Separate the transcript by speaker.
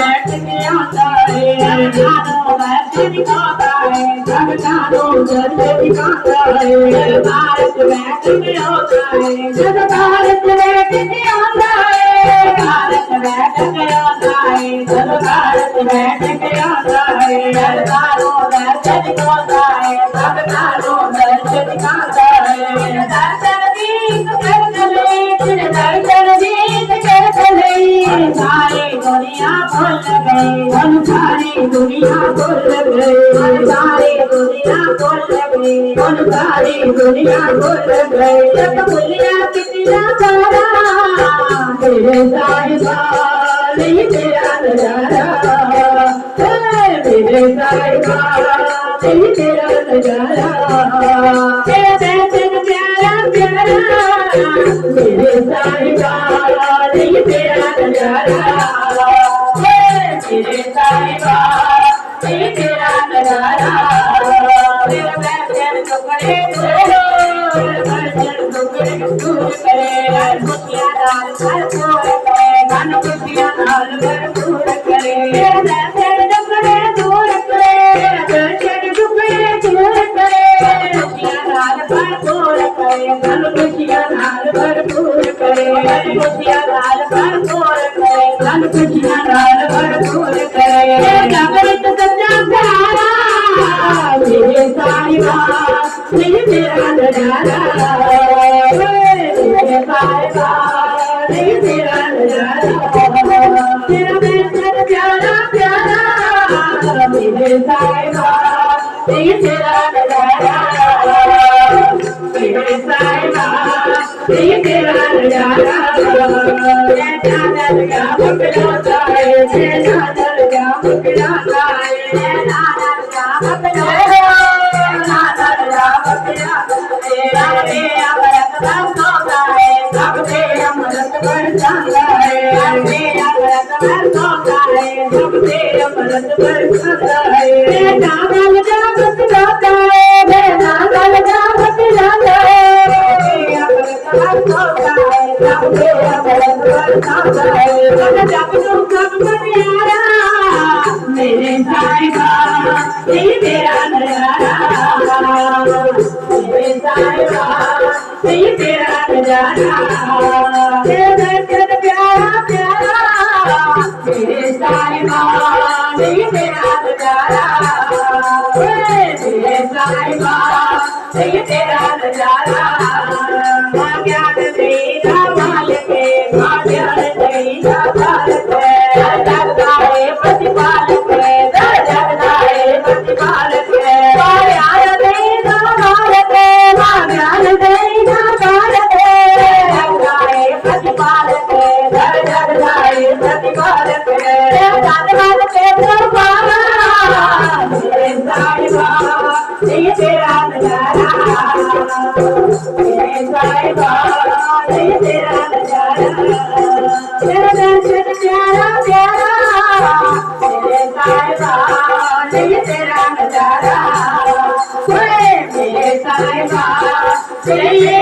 Speaker 1: बैठ के आता है दरबारों बैठ दिखाता है दरबारों बैठ दिखाता है भारत बैठ के आता है भारत बैठ के आता है भारत बैठ के आता है भारत बैठ के आता है दरबारों बैठ दिखाता है दरबारों बैठ दिखाता है दर्शन गीत कर चले दर्शन गीत कर चले सारी दुनिया भूल गई सारी दुनिया भूल गई सारी दुनिया भूल गई सारी दुनिया भूल गई जब भूलिया कितना सारा मेरे साहिबा नहीं तेरा नजारा मेरे साहिबा नहीं तेरा नजारा तेरा दर्शन प्यारा प्यारा मेरे साहिबा नहीं तेरा नजारा मेरे साहिबा नहीं तेरा नजारा मेरा बैठन टुकड़े दूर करे खुशियाँ दाल भरपूर करे मन खुशियाँ दाल भरपूर करे मेरा बैठन टुकड़े दूर करे बैठन टुकड़े दूर करे खुशियाँ दाल भरपूर करे मन खुशियाँ दाल भरपूर करे खुशियाँ दाल भरपूर करे मन खुशियाँ दाल भरपूर करे जागृत सच्चा प्यारा मेरे साहिबा नहीं तेरा नजारा मेरे साहिबा नहीं तेरा नजारा तेरा बैठन प्यारा प्यारा मेरे साहिबा नहीं तेरा नजारा मेरे साहिबा नहीं तेरा नजारा चादर का मुकलाता है चादर का मुकलाता है चादर का मुकलाता है चादर का मुकलाता है अमृत बरसाता है सबसे अमृत बरसाता है अमृत बरसाता है सबसे अमृत बरसाता है चावल का मुकलाता है चावल का मुकलाता है अमृत बरसाता है सबसे अमृत बरसाता है जब तुम सब प्यारा मेरे साहिबा नहीं तेरा नजारा मेरे साहिबा नहीं तेरा नजारा तेरा दर्शन प्यारा प्यारा मेरे साहिबा नहीं तेरा नजारा मेरे साहिबा नहीं तेरा नजारा ज्ञान देगा मालिक ज्ञान देगा मालिक जगदाए प्रतिपालक जगदाए प्रतिपालक ज्ञान देगा मालिक ज्ञान देगा मालिक जगदाए प्रतिपालक जगदाए प्रतिपालक जगदाए प्रतिपालक मेरे साहिबा नहीं तेरा नजारा मेरे साहिबा नहीं तेरा नजारा तेरा दर्शन प्यारा प्यारा मेरे साहिबा नहीं तेरा नजारा मेरे साहिबा नहीं